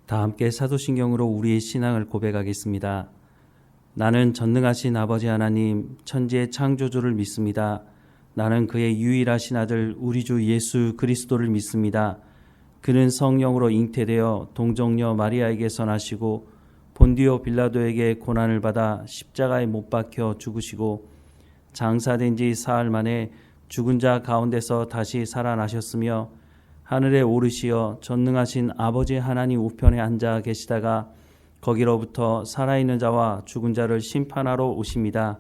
다 함께 사도신경으로 우리의 신앙을 고백하겠습니다. 나는 전능하신 아버지 하나님, 천지의 창조주를 믿습니다. 나는 그의 유일하신 아들 우리 주 예수 그리스도를 믿습니다. 그는 성령으로 잉태되어 동정녀 마리아에게서 나시고 본디오 빌라도에게 고난을 받아 십자가에 못 박혀 죽으시고 장사된 지 사흘 만에 죽은 자 가운데서 다시 살아나셨으며 하늘에 오르시어 전능하신 아버지 하나님 우편에 앉아 계시다가 거기로부터 살아있는 자와 죽은 자를 심판하러 오십니다.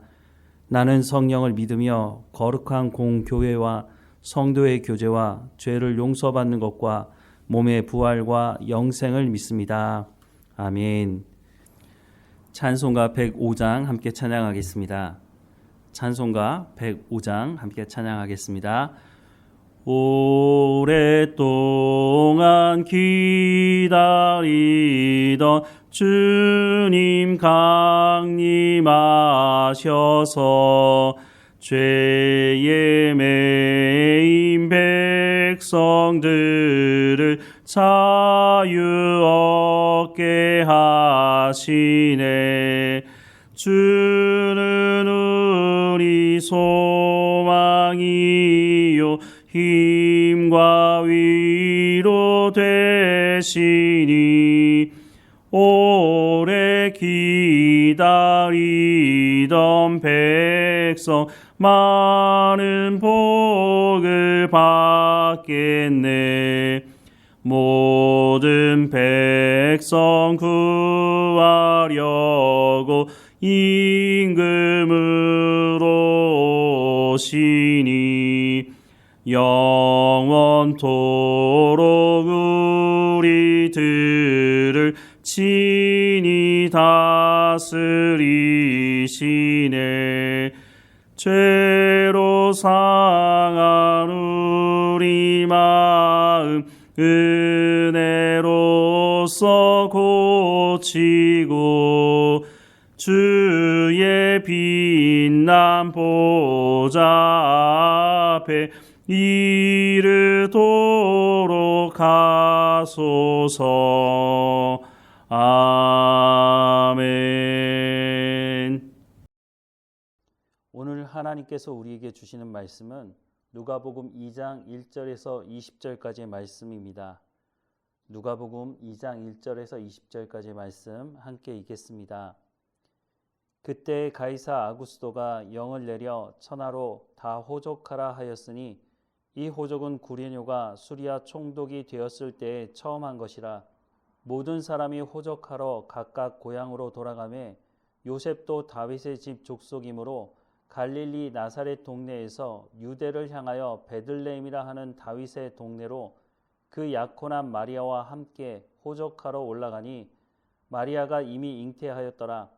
나는 성령을 믿으며 거룩한 공교회와 성도의 교제와 죄를 용서받는 것과 몸의 부활과 영생을 믿습니다. 아멘. 찬송가 105장 함께 찬양하겠습니다. 찬송가 105장 함께 찬양하겠습니다. 오랫동안 기다리던 주님 강림하셔서 죄에 매인 백성들을 자유 얻게 하시네. 주는 우리 소망이요 힘과 위로 되시니 오래 기다리던 백성 많은 복을 받겠네. 모든 백성 구하려고 임금으로 오시니 영원토록 우리들을 친히 다스리시네. 죄로 상한 우리 마음 은혜로써 고치고 주의 빛난 보좌 앞에 이르도록 하소서. 아멘. 오늘 하나님께서 우리에게 주시는 말씀은 누가복음 2장 1절에서 20절까지의 말씀입니다. 누가복음 2장 1절에서 20절까지의 말씀 함께 읽겠습니다. 그때 가이사 아구스도가 영을 내려 천하로 다 호족하라 하였으니 이 호족은 구레뇨가 수리아 총독이 되었을 때에 처음 한 것이라. 모든 사람이 호족하러 각각 고향으로 돌아가매 요셉도 다윗의 집 족속이므로 갈릴리 나사렛 동네에서 유대를 향하여 베들레헴이라 하는 다윗의 동네로 그 약혼한 마리아와 함께 호족하러 올라가니 마리아가 이미 잉태하였더라.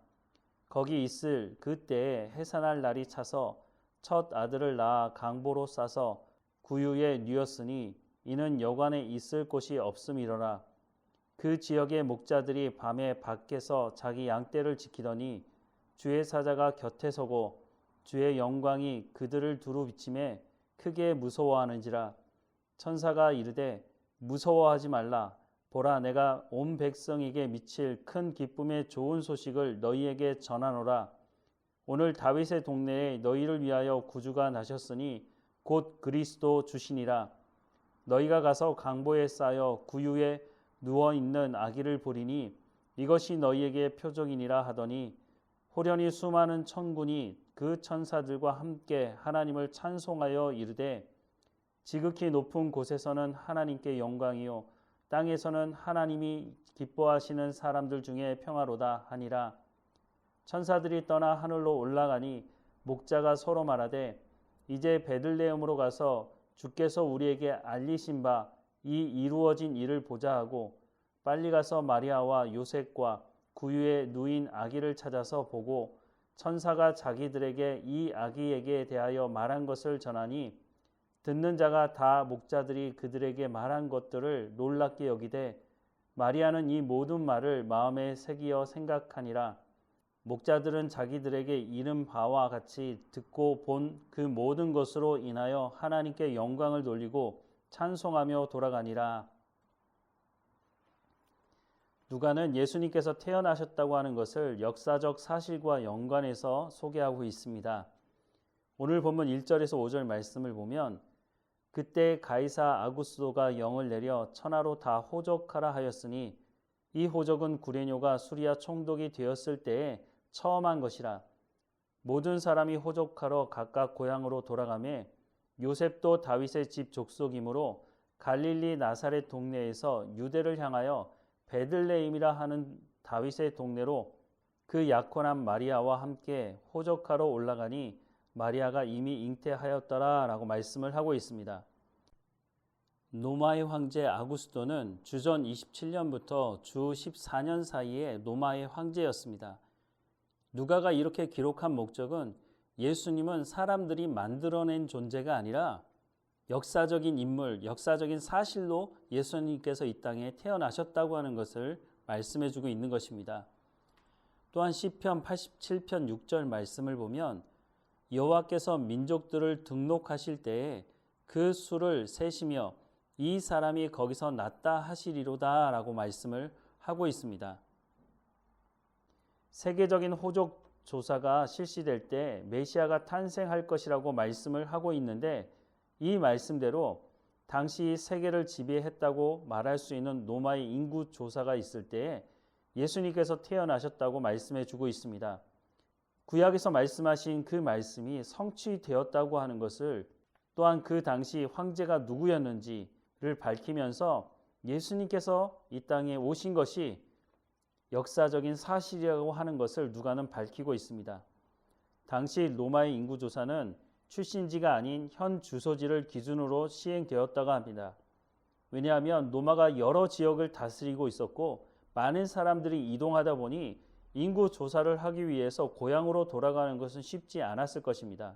거기 있을 그때에 해산할 날이 차서 첫 아들을 낳아 강보로 싸서 구유에 뉘었으니 이는 여관에 있을 곳이 없음이로라. 그 지역의 목자들이 밤에 밖에서 자기 양떼를 지키더니 주의 사자가 곁에 서고 주의 영광이 그들을 두루 비치매 크게 무서워하는지라. 천사가 이르되 무서워하지 말라. 보라, 내가 온 백성에게 미칠 큰 기쁨의 좋은 소식을 너희에게 전하노라. 오늘 다윗의 동네에 너희를 위하여 구주가 나셨으니 곧 그리스도 주시니라. 너희가 가서 강보에 쌓여 구유에 누워있는 아기를 보리니 이것이 너희에게 표적이니라 하더니 호련히 수많은 천군이 그 천사들과 함께 하나님을 찬송하여 이르되 지극히 높은 곳에서는 하나님께 영광이요 땅에서는 하나님이 기뻐하시는 사람들 중에 평화로다 하니라. 천사들이 떠나 하늘로 올라가니 목자가 서로 말하되 이제 베들레헴으로 가서 주께서 우리에게 알리신 바 이 이루어진 일을 보자 하고 빨리 가서 마리아와 요셉과 구유에 누인 아기를 찾아서 보고 천사가 자기들에게 이 아기에게 대하여 말한 것을 전하니 듣는 자가 다 목자들이 그들에게 말한 것들을 놀랍게 여기되 마리아는 이 모든 말을 마음에 새기어 생각하니라. 목자들은 자기들에게 이른 바와 같이 듣고 본 그 모든 것으로 인하여 하나님께 영광을 돌리고 찬송하며 돌아가니라. 누가는 예수님께서 태어나셨다고 하는 것을 역사적 사실과 연관해서 소개하고 있습니다. 오늘 본문 1절에서 5절 말씀을 보면 그때 가이사 아구스도가 영을 내려 천하로 다 호적하라 하였으니 이 호적은 구레뇨가 수리아 총독이 되었을 때에 처음 한 것이라. 모든 사람이 호적하러 각각 고향으로 돌아가매 요셉도 다윗의 집 족속이므로 갈릴리 나사렛 동네에서 유대를 향하여 베들레헴이라 하는 다윗의 동네로 그 약혼한 마리아와 함께 호적하러 올라가니 마리아가 이미 잉태하였더라 라고 말씀을 하고 있습니다. 로마의 황제 아구스토는 주전 27년부터 주 14년 사이에 로마의 황제였습니다. 누가가 이렇게 기록한 목적은 예수님은 사람들이 만들어낸 존재가 아니라 역사적인 인물, 역사적인 사실로 예수님께서 이 땅에 태어나셨다고 하는 것을 말씀해주고 있는 것입니다. 또한 시편 87편 6절 말씀을 보면 여호와께서 민족들을 등록하실 때에 그 수를 세시며 이 사람이 거기서 났다 하시리로다 라고 말씀을 하고 있습니다. 세계적인 호적 조사가 실시될 때 메시아가 탄생할 것이라고 말씀을 하고 있는데 이 말씀대로 당시 세계를 지배했다고 말할 수 있는 로마의 인구 조사가 있을 때에 예수님께서 태어나셨다고 말씀해 주고 있습니다. 구약에서 말씀하신 그 말씀이 성취되었다고 하는 것을 또한 그 당시 황제가 누구였는지를 밝히면서 예수님께서 이 땅에 오신 것이 역사적인 사실이라고 하는 것을 누가는 밝히고 있습니다. 당시 로마의 인구조사는 출신지가 아닌 현 주소지를 기준으로 시행되었다고 합니다. 왜냐하면 로마가 여러 지역을 다스리고 있었고 많은 사람들이 이동하다 보니 인구 조사를 하기 위해서 고향으로 돌아가는 것은 쉽지 않았을 것입니다.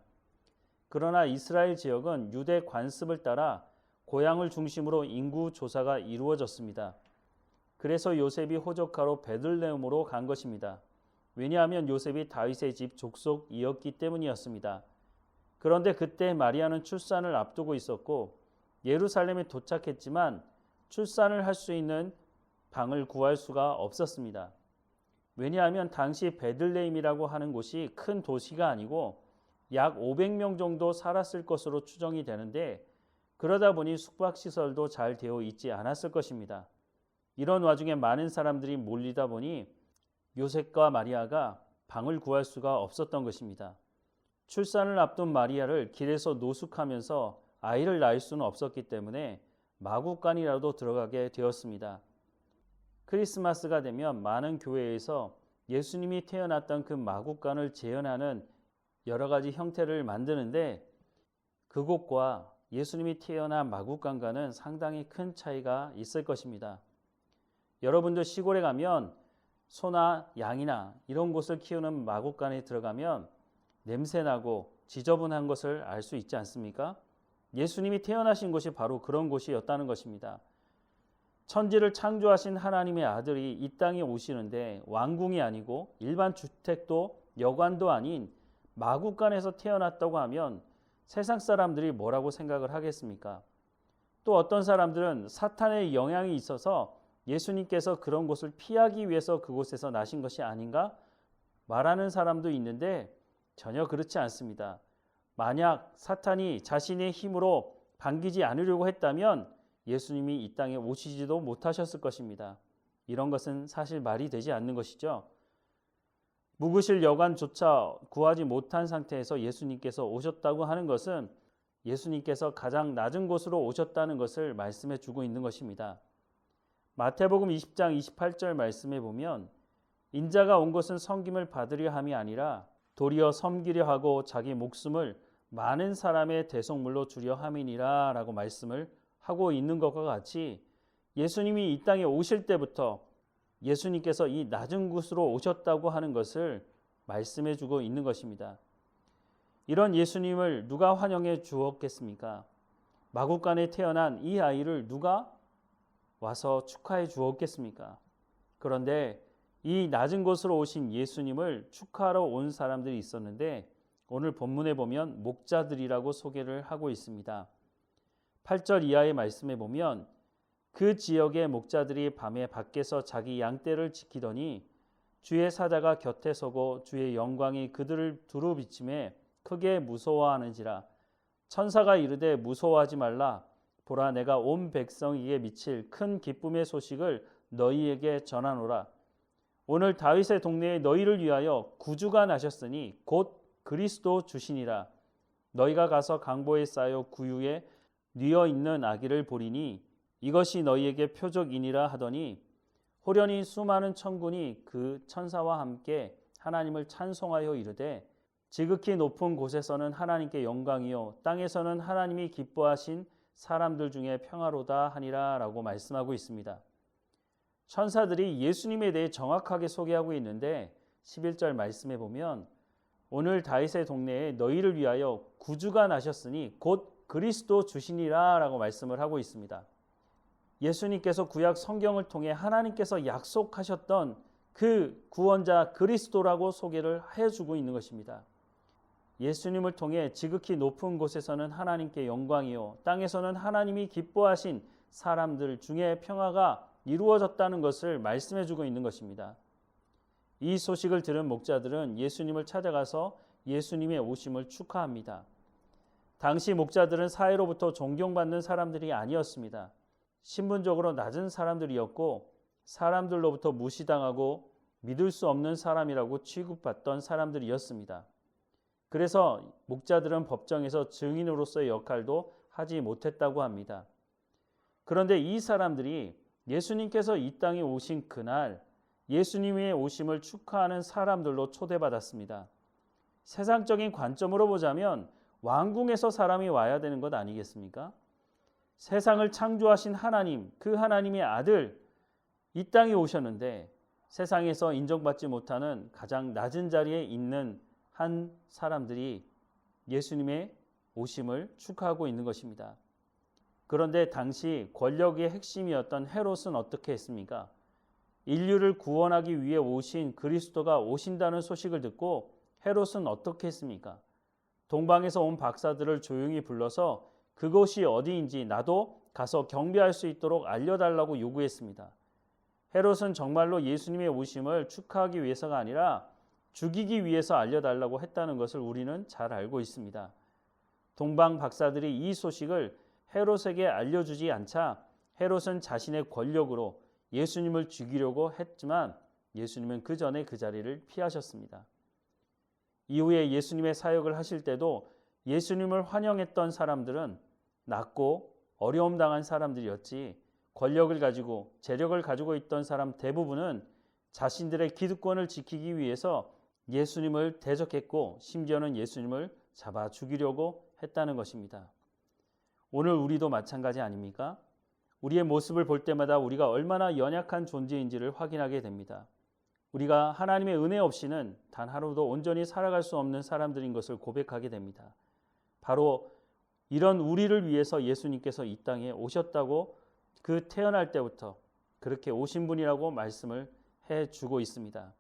그러나 이스라엘 지역은 유대 관습을 따라 고향을 중심으로 인구 조사가 이루어졌습니다. 그래서 요셉이 호적하러 베들레헴으로 간 것입니다. 왜냐하면 요셉이 다윗의 집 족속이었기 때문이었습니다. 그런데 그때 마리아는 출산을 앞두고 있었고 예루살렘에 도착했지만 출산을 할 수 있는 방을 구할 수가 없었습니다. 왜냐하면 당시 베들레헴이라고 하는 곳이 큰 도시가 아니고 약 500명 정도 살았을 것으로 추정이 되는데 그러다 보니 숙박시설도 잘 되어 있지 않았을 것입니다. 이런 와중에 많은 사람들이 몰리다 보니 요셉과 마리아가 방을 구할 수가 없었던 것입니다. 출산을 앞둔 마리아를 길에서 노숙하면서 아이를 낳을 수는 없었기 때문에 마구간이라도 들어가게 되었습니다. 크리스마스가 되면 많은 교회에서 예수님이 태어났던 그 마구간을 재현하는 여러 가지 형태를 만드는데 그곳과 예수님이 태어난 마구간과는 상당히 큰 차이가 있을 것입니다. 여러분들 시골에 가면 소나 양이나 이런 곳을 키우는 마구간에 들어가면 냄새나고 지저분한 것을 알 수 있지 않습니까? 예수님이 태어나신 곳이 바로 그런 곳이었다는 것입니다. 천지를 창조하신 하나님의 아들이 이 땅에 오시는데 왕궁이 아니고 일반 주택도 여관도 아닌 마구간에서 태어났다고 하면 세상 사람들이 뭐라고 생각을 하겠습니까? 또 어떤 사람들은 사탄의 영향이 있어서 예수님께서 그런 곳을 피하기 위해서 그곳에서 나신 것이 아닌가 말하는 사람도 있는데 전혀 그렇지 않습니다. 만약 사탄이 자신의 힘으로 반기지 않으려고 했다면 예수님이 이 땅에 오시지도 못하셨을 것입니다. 이런 것은 사실 말이 되지 않는 것이죠. 묵으실 여관조차 구하지 못한 상태에서 예수님께서 오셨다고 하는 것은 예수님께서 가장 낮은 곳으로 오셨다는 것을 말씀해 주고 있는 것입니다. 마태복음 20장 28절 말씀에 보면 인자가 온 것은 섬김을 받으려 함이 아니라 도리어 섬기려 하고 자기 목숨을 많은 사람의 대속물로 주려 함이니라 라고 말씀을 하고 있는 것과 같이 예수님이 이 땅에 오실 때부터 예수님께서 이 낮은 곳으로 오셨다고 하는 것을 말씀해 주고 있는 것입니다. 이런 예수님을 누가 환영해 주었겠습니까? 마구간에 태어난 이 아이를 누가 와서 축하해 주었겠습니까? 그런데 이 낮은 곳으로 오신 예수님을 축하하러 온 사람들이 있었는데 오늘 본문에 보면 목자들이라고 소개를 하고 있습니다. 8절 이하의 말씀에 보면 그 지역의 목자들이 밤에 밖에서 자기 양떼를 지키더니 주의 사자가 곁에 서고 주의 영광이 그들을 두루 비침에 크게 무서워하는지라. 천사가 이르되 무서워하지 말라. 보라, 내가 온 백성에게 미칠 큰 기쁨의 소식을 너희에게 전하노라. 오늘 다윗의 동네에 너희를 위하여 구주가 나셨으니 곧 그리스도 주시니라. 너희가 가서 강보에 쌓여 구유에 뉘어 있는 아기를 보리니 이것이 너희에게 표적이니라 하더니 호련히 수많은 천군이 그 천사와 함께 하나님을 찬송하여 이르되 지극히 높은 곳에서는 하나님께 영광이요 땅에서는 하나님이 기뻐하신 사람들 중에 평화로다 하니라 라고 말씀하고 있습니다. 천사들이 예수님에 대해 정확하게 소개하고 있는데 11절 말씀에 보면 오늘 다윗의 동네에 너희를 위하여 구주가 나셨으니 곧 그리스도 주시니라 라고 말씀을 하고 있습니다. 예수님께서 구약 성경을 통해 하나님께서 약속하셨던 그 구원자 그리스도라고 소개를 해주고 있는 것입니다. 예수님을 통해 지극히 높은 곳에서는 하나님께 영광이요 땅에서는 하나님이 기뻐하신 사람들 중에 평화가 이루어졌다는 것을 말씀해주고 있는 것입니다. 이 소식을 들은 목자들은 예수님을 찾아가서 예수님의 오심을 축하합니다. 당시 목자들은 사회로부터 존경받는 사람들이 아니었습니다. 신분적으로 낮은 사람들이었고 사람들로부터 무시당하고 믿을 수 없는 사람이라고 취급받던 사람들이었습니다. 그래서 목자들은 법정에서 증인으로서의 역할도 하지 못했다고 합니다. 그런데 이 사람들이 예수님께서 이 땅에 오신 그날 예수님의 오심을 축하하는 사람들로 초대받았습니다. 세상적인 관점으로 보자면 왕궁에서 사람이 와야 되는 것 아니겠습니까? 세상을 창조하신 하나님, 그 하나님의 아들 이 땅에 오셨는데 세상에서 인정받지 못하는 가장 낮은 자리에 있는 한 사람들이 예수님의 오심을 축하하고 있는 것입니다. 그런데 당시 권력의 핵심이었던 헤롯은 어떻게 했습니까? 인류를 구원하기 위해 오신 그리스도가 오신다는 소식을 듣고 헤롯은 어떻게 했습니까? 동방에서 온 박사들을 조용히 불러서 그곳이 어디인지 나도 가서 경배할 수 있도록 알려달라고 요구했습니다. 헤롯은 정말로 예수님의 오심을 축하하기 위해서가 아니라 죽이기 위해서 알려달라고 했다는 것을 우리는 잘 알고 있습니다. 동방 박사들이 이 소식을 헤롯에게 알려주지 않자 헤롯은 자신의 권력으로 예수님을 죽이려고 했지만 예수님은 그 전에 그 자리를 피하셨습니다. 이후에 예수님의 사역을 하실 때도 예수님을 환영했던 사람들은 낮고 어려움 당한 사람들이었지 권력을 가지고 재력을 가지고 있던 사람 대부분은 자신들의 기득권을 지키기 위해서 예수님을 대적했고 심지어는 예수님을 잡아 죽이려고 했다는 것입니다. 오늘 우리도 마찬가지 아닙니까? 우리의 모습을 볼 때마다 우리가 얼마나 연약한 존재인지를 확인하게 됩니다. 우리가 하나님의 은혜 없이는 단 하루도 온전히 살아갈 수 없는 사람들인 것을 고백하게 됩니다. 바로 이런 우리를 위해서 예수님께서 이 땅에 오셨다고 그 태어날 때부터 그렇게 오신 분이라고 말씀을 해주고 있습니다.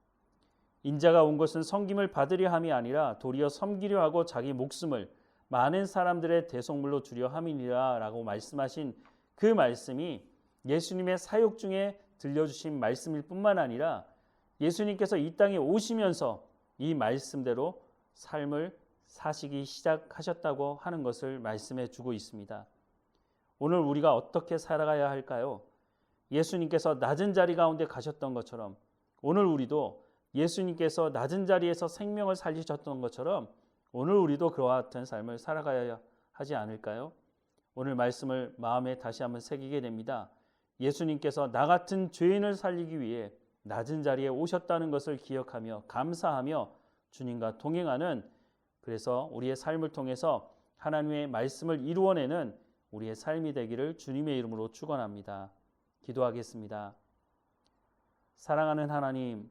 인자가 온 것은 섬김을 받으려 함이 아니라 도리어 섬기려 하고 자기 목숨을 많은 사람들의 대속물로 주려 함이니라 라고 말씀하신 그 말씀이 예수님의 사역 중에 들려주신 말씀일 뿐만 아니라 예수님께서 이 땅에 오시면서 이 말씀대로 삶을 사시기 시작하셨다고 하는 것을 말씀해 주고 있습니다. 오늘 우리가 어떻게 살아가야 할까요? 예수님께서 낮은 자리 가운데 가셨던 것처럼 오늘 우리도 예수님께서 낮은 자리에서 생명을 살리셨던 것처럼 오늘 우리도 그와 같은 삶을 살아가야 하지 않을까요? 오늘 말씀을 마음에 다시 한번 새기게 됩니다. 예수님께서 나 같은 죄인을 살리기 위해 낮은 자리에 오셨다는 것을 기억하며 감사하며 주님과 동행하는 그래서 우리의 삶을 통해서 하나님의 말씀을 이루어내는 우리의 삶이 되기를 주님의 이름으로 축원합니다. 기도하겠습니다. 사랑하는 하나님,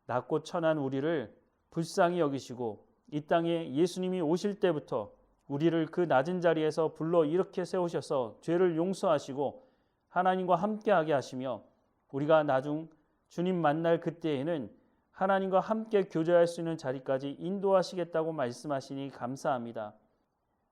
낮고 천한 우리를 불쌍히 여기시고 이 땅에 예수님이 오실 때부터 우리를 그 낮은 자리에서 불러 일으켜 세우셔서 죄를 용서하시고 하나님과 함께하게 하시며 우리가 나중 주님 만날 그때에는 하나님과 함께 교제할 수 있는 자리까지 인도하시겠다고 말씀하시니 감사합니다.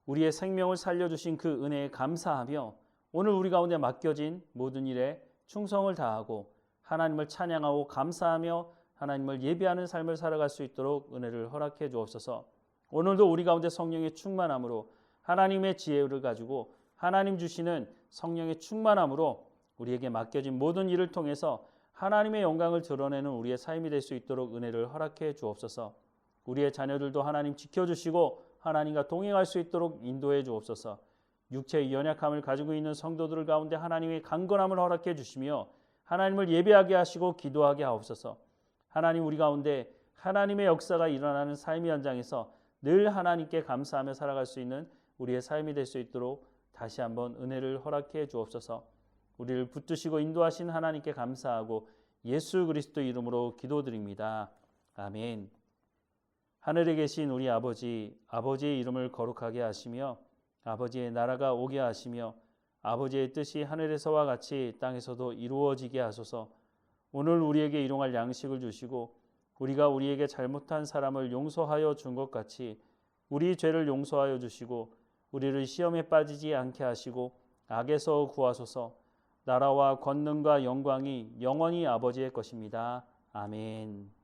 우리의 생명을 살려주신 그 은혜에 감사하며 오늘 우리 가운데 맡겨진 모든 일에 충성을 다하고 하나님을 찬양하고 감사하며 하나님을 예배하는 삶을 살아갈 수 있도록 은혜를 허락해 주옵소서. 오늘도 우리 가운데 성령의 충만함으로 하나님의 지혜를 가지고 하나님 주시는 성령의 충만함으로 우리에게 맡겨진 모든 일을 통해서 하나님의 영광을 드러내는 우리의 삶이 될 수 있도록 은혜를 허락해 주옵소서. 우리의 자녀들도 하나님 지켜주시고 하나님과 동행할 수 있도록 인도해 주옵소서. 육체의 연약함을 가지고 있는 성도들 가운데 하나님의 강건함을 허락해 주시며 하나님을 예배하게 하시고 기도하게 하옵소서. 하나님, 우리 가운데 하나님의 역사가 일어나는 삶의 현장에서 늘 하나님께 감사하며 살아갈 수 있는 우리의 삶이 될 수 있도록 다시 한번 은혜를 허락해 주옵소서. 우리를 붙드시고 인도하신 하나님께 감사하고 예수 그리스도 이름으로 기도드립니다. 아멘. 하늘에 계신 우리 아버지, 아버지의 이름을 거룩하게 하시며 아버지의 나라가 오게 하시며 아버지의 뜻이 하늘에서와 같이 땅에서도 이루어지게 하소서. 오늘 우리에게 일용할 양식을 주시고 우리가 우리에게 잘못한 사람을 용서하여 준 것 같이 우리 죄를 용서하여 주시고 우리를 시험에 빠지지 않게 하시고 악에서 구하소서. 나라와 권능과 영광이 영원히 아버지의 것입니다. 아멘.